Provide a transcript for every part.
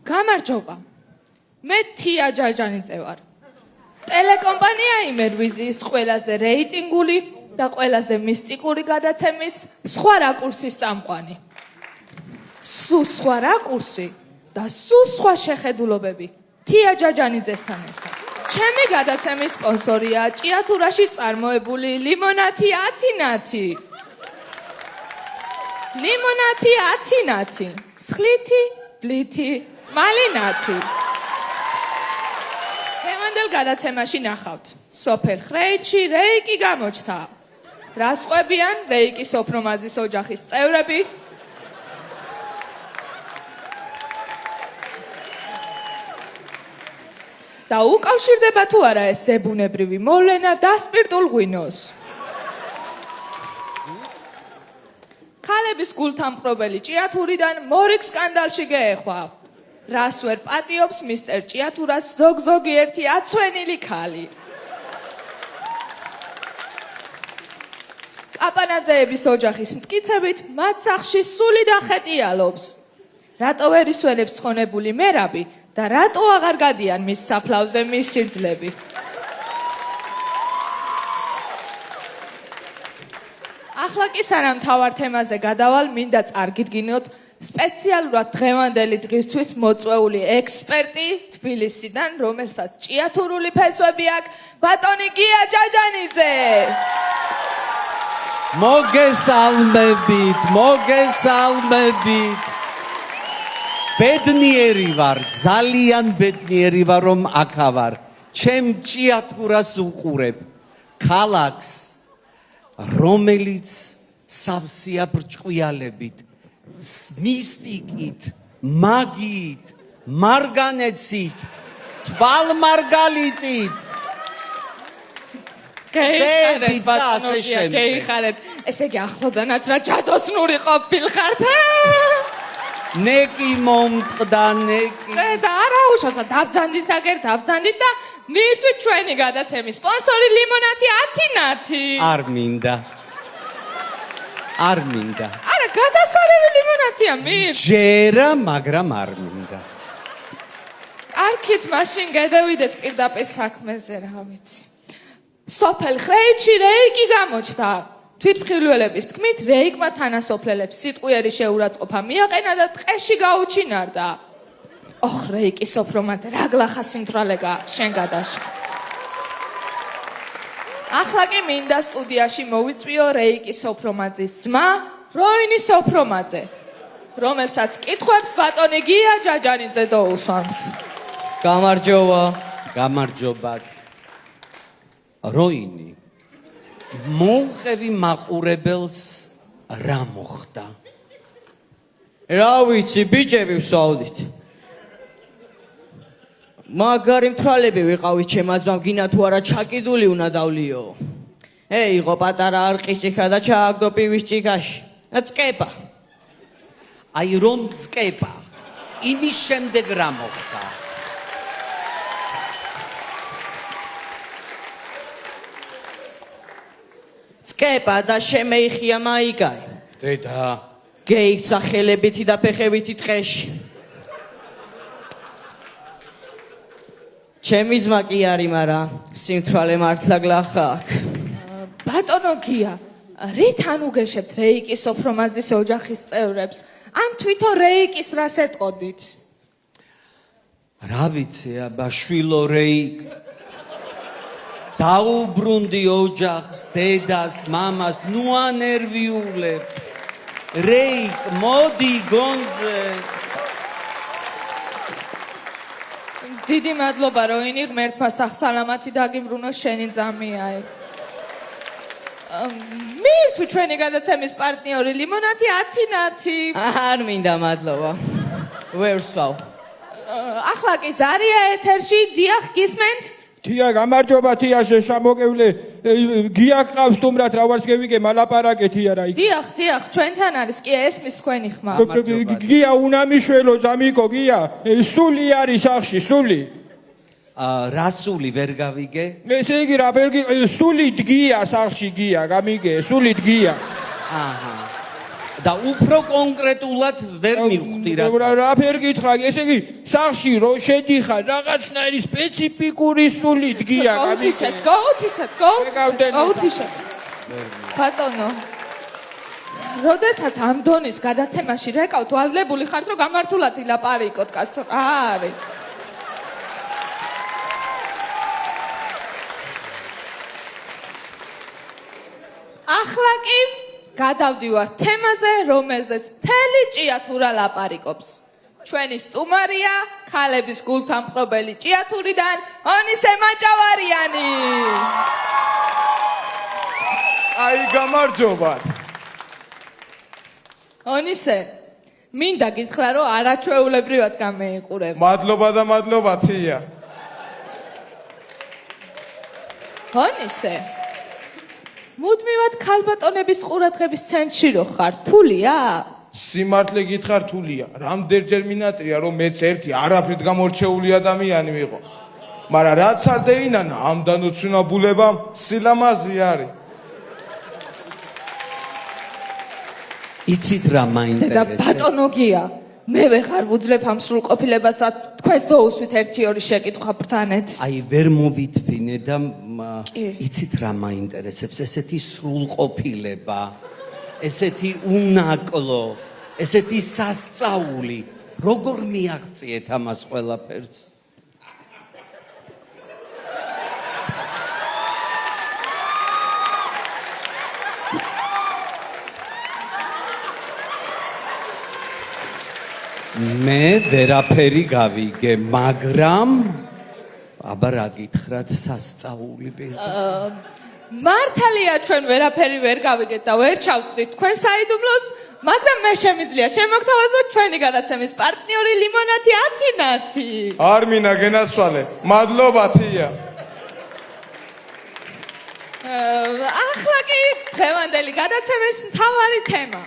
გამარჯობა. მე თია ჯაჯანიძე ვარ. ტელეკომპანია იმერვიზიის ყველაზე რეიტინგული და ყველაზე მისტიკური გადაცემის სხვა რაკურსის წამყვანი. სულ სხვა რაკურსი და სულ სხვა შეხედულობები თია ჯაჯანიძესთან ერთად. ჩემი გადაცემის სპონსორია ჭიათურაში წარმოებული ლიმონათი 10-ნათი. ლიმონათი 10-ნათი. სხლითი, ბლითი, მალინათი. თემანდელ გადაცემაში ნახავთ. სოფელ ხრეიჩი რეიკი გამოჩნდა. რას ყვებიან რეიკის სოფრომაძის ოჯახის წევრები? და უკავშირდება თუ არა ეს ზებუნებრივი მოვლენა დასპირტულ ღვინოს. ქალების გულთამყრობელი ჭიათურიდან მორიგ სკანდალში გეეხვა. რას ვერ პატიობს მისტერ ჭიათურას ზოგ-ზოგიერთი აცვენილი ქალი. კაპანაძეების ოჯახის მტკიცებით მათ სახლში სული და ხეტიალობს. რატო ვერ ისვენებს ცხონებული მერაბი და რატო აღარ გადიან მის საფლავზე მის სიძლები? ახლა კი სანამ თავარ თემაზე გადავალ, მინდა წარგიდგინოთ სპეციალურად დღევანდელი დღისთვის მოწვეული ექსპერტი თბილისიდან, რომელსაც ჭიათურული ფესვები აქვს, ბატონი გია ჯაჯანიძე. მოგესალმებით. ბედნიერი ვარ, ძალიან ბედნიერი ვარ, რომ აქა ვარ. ჩემ ჭიათურას უყურებ. ქალაქს, რომელიც სავსეა ბრჭყვიალებით, მისტიკით, მაგიით, მარგანეცით, თვალმარგალიტით. გეიხარეთ ბატონია, გეიხარეთ. ესე იგი ახლოდანაც რა ჯადოსნური ყოფილხართ? ნეკი მომწყდა, ნეკი. და არა უშავსა, დაბძანდით აგერ, დაბძანდით და მირთვით ჩვენი გადაცემის სპონსორი ლიმონათი 10-ნათი. არ მინდა. არა, გადასარევი ლიმონათია მირთ. ჯერა, მაგრამ არ მინდა. კარგით, მაშინ გადავიდეთ პირდაპირ საქმეზე, რა ვიცი. სოფელ ხრეიჩი რეიკი გამოჩნდა. თვითმხილველების თქმით, რეიკმა თანასოფლელებს სიტყვიერი შეურაცხყოფა მიაყენა და ტყეში გაუჩინარდა. ოხ, რეიკი სოფრომაძე, რა გლახა სიმთვრალეგა შენ გადაში. ახლა კი მინდა სტუდიაში მოვიწვიო რეიკი სოფრომაძის ძმა, როინი სოფრომაძე, რომელსაც კითხვებს ბატონი გია ჯაჯანიძე დაუსვამს. გამარჯობა. როინი, მომყევი მაყურებელს რა მოხდა? რა ვიცი, ბიჭები ვსვავდით. მაგარი მთრალები ვიყავით ჩემს ძმამ, გინა თუ არა ჩაკიდული უნდა დავლიო. იყო პატარა არყის ჭიქა და ჩააგდო პივის ჭიქაში. და წკება. აი რომ წკება. იმის შემდეგ რა მოხდა? წკება და შემეიხია მაიკაი. დედა. გეიქცა ხელებითი და ფეხებითი ტყეში. ჩემი ძმა კი არის, მაგრამ სიმთვრალე მართლა გლახა აქვს. ბატონო გია, რით ანუგეშებთ რეიკის სოფრომაძის ოჯახის წევრებს? ან თვითონ რეიკის რას ეტყოდით? რა ვიცი, აბა შვილო რეიკ. დაუბრუნდი ოჯახს, დედას, მამას, ნუ ანერვიულებ. რეიკ, მოდი გონზე. დიდი მადლობა როინი, ღმერთმა სახსალამათი დაგიმბრუნოს შენი ძამია. მირთვი ჩვენი გადაცემის პარტნიორი ლიმონათი 10-ნათი. არ მინდა მადლობა. ვერ ვსვავ. ახლა კი ზარია ეთერში, დიახ, გისმენთ? თია, გამარჯობა თია, შემოგევლე. გია ყავს თუმრად რა ვარს გევიგე, მალაპარაკე თია რა იქ. დიახ, ჩვენთან არის, კი ესმის თქვენი ხმა. გია უნამიშველო ძამიკო, გია. სული არის სახში, სული. რა სული ვერ გავიგე? ესე იგი რა სული დგია სახში გია, გამიგე, სული დგია. აჰა. და უფრო კონკრეტულად ვერ მივხვდი რა. რა ფერ გითხრა, ესე იგი, სახში რო შედიხარ, რაღაცნაირი სპეციფიკური სულით გია გაუთიშეთ. ბატონო. როდესაც ამ დონის გადაცემაში რეკავთ, ვალდებული ხართ, რომ გამართულად ილაპარაკოთ, კაცო. არის. ახლა კი გადავდივართ თემაზე, რომელზეც მთელი ჭიათურა ლაპარაკობს. ჩვენი სტუმარია ქალების გულთამყრობელი ჭიათურიდან ონისე მაჭავარიანი. აი გამარჯობათ. ონისე, მინდა გითხრა, რომ არაჩვეულებრივად გამეიყურებ. მადლობა თია. ონისე, მუდმივად ქალბატონების ყურადღების ცენტრში რო ხარ, თულია? სიმართლე გითხრა რთულია. რამდენჯერ მინატრია რომ მეც ერთი არაფრით გამორჩეული ადამიანი ვიყო. მაგრამ რაც არ დაინანა ამ დანოცვლებულებამ სილამაზი არის. იცით რა და მაინტერესებს? ბატონო გია, მე ვეღარ ვუძლებ ამ სრულყოფილებას და თქვენს დოუსვით 1-2 შეკითხვა ბრძანეთ. აი ვერ მოვითფინე და კი. იცით რა მაინტერესებს? ესეთი სრულყოფილება, ესეთი უნაკლო, ესეთი სასწაული, როგორ მიაღწიეთ ამას ყველაფერს? მე ვერაფერი გავიგე, მაგრამ აბა რა გითხრათ სასწაული მართალია ჩვენ ვერაფერი ვერ გავიგეთ და ვერ ჩავწვდით თქვენ საიდუმლოს, მაგრამ მე შემიძლია შემოგთავაზოთ ჩვენი გადაცემის პარტნიორი ლიმონათი 10-10. არ მინა გენაცვალე. მადლობა თია. ახლა კი დღევანდელი გადაცემის მთავარი თემა.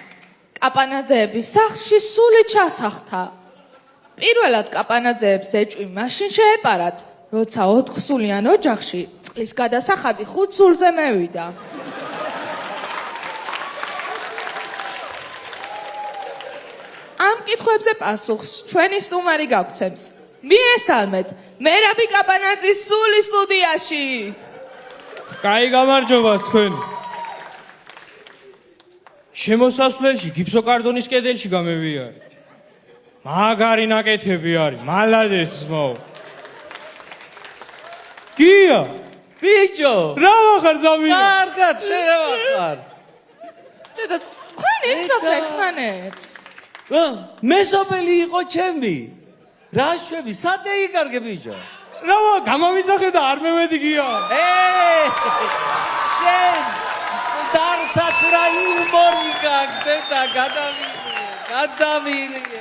კაპანაძეების სახლში სული ჩასახთა. პირველად კაპანაძეებს ეჭვი მაშინ შეეპარათ, როცა 4 სულიან ოჯახში წყლის გადასახადი 5 სულზე მევიდა. ამ კითხვებზე პასუხს ჩვენი სტუმარი გაგცემს. მიესალმეთ, მერაბი კაპანაძის სული სტუდიაში. კაი გამარჯობა თქვენ. შემოსასვლელში გიფსოკარდონის კედელში გამევიარე. მაგარი ნაკეთები არის, მალადეც ძმო. გია, ბიჭო, რა ვახარ ზამინა? კარგად შევახარ. და თქვენ იცნობთ ერთმანეთს? მეზობელი იყო ჩემი. რა შვები, სადე იკარგე ბიჭო? რა ვა, გამამიძახე და არ მევედი გია. შენ დარსაც რა იუმორი გაგდე და გადავიღე.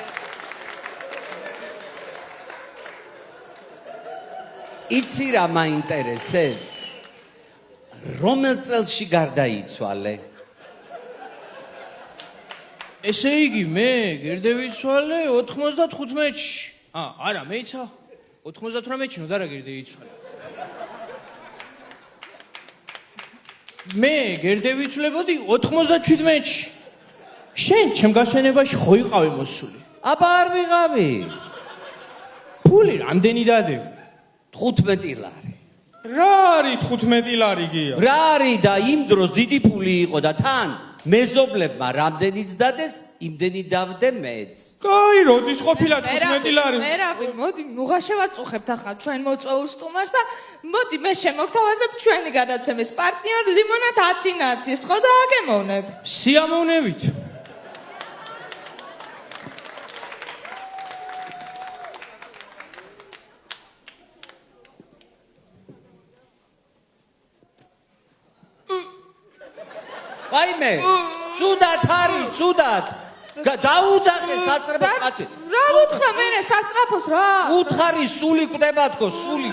იცი რა მაინტერესებს? რომელ წელში გარდაიცვალე? ესე იგი მე გერდევიცვალე 95-ში. არა, მეიცა 98-ში ნუ და რა გერდევიცვალე. მე გერდევიცვლებოდი 97-ში. შენ ჩემ გასვენებაში ხო იყავი მოსული? აბა არ ვიღავი. ფული რამდენი დადევი? 15 ლარი. რა არის 15 ლარი გია? რა არის და იმ დროს დიდი ფული იყო და თან მეზობლებმა რამდენიც დადეს, იმდენი დავდე მეც. კაი, როდის ყოფილა 15 ლარი? მერაბი, მოდი ნუღა შევაწუხებთ ახლა ჩვენ მოწვეულ სტუმარს და მოდი მე შემოგთავაზებ ჩვენი გადაცემის პარტნიორ ლიმონად 10-10-ის, ხო დააგემოვნებ? სიამოვნებით. ვაიმე, ცუდად არის, ცუდად. დაუძახე სასწრაფო კაცი. რა უთხრა მერე სასწრაფოს რა? უთხარი სული კვდება თქო, სული.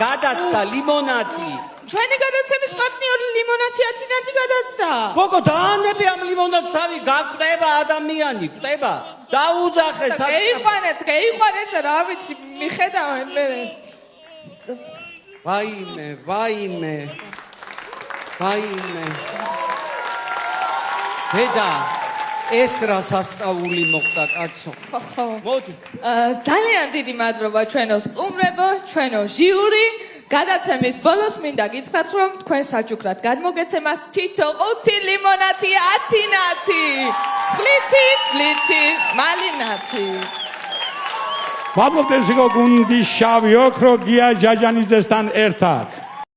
გადაცდა ლიმონადი. ჩვენი გადაცემის პარტნიორი ლიმონათი 10-10 გადაცდა. გოგო, დაანები ამ ლიმონადს თავი გაკვდება ადამიანი, კვდება. დაუძახე გეიყვანეთ და რა ვიცი, მიხედავენ მე. ვაიმე. დედა ეს რა სასწაული მოხდა კაცო ხო. მოდი ძალიან დიდი მადლობა ჩვენო სტუმრებო, ჩვენო ჟიური. გადაცემის ბოლოს მინდა გითხრათ, რომ თქვენ საჩუქრად გადმოგეცემათ თითო 5 ლიმონათი, 10 ნათი, სხლითი, ფლითი, მალინათი. მადლობთ ეს იყო გუნდი შავი ოქრო გია ჯაჯანიძესთან ერთად.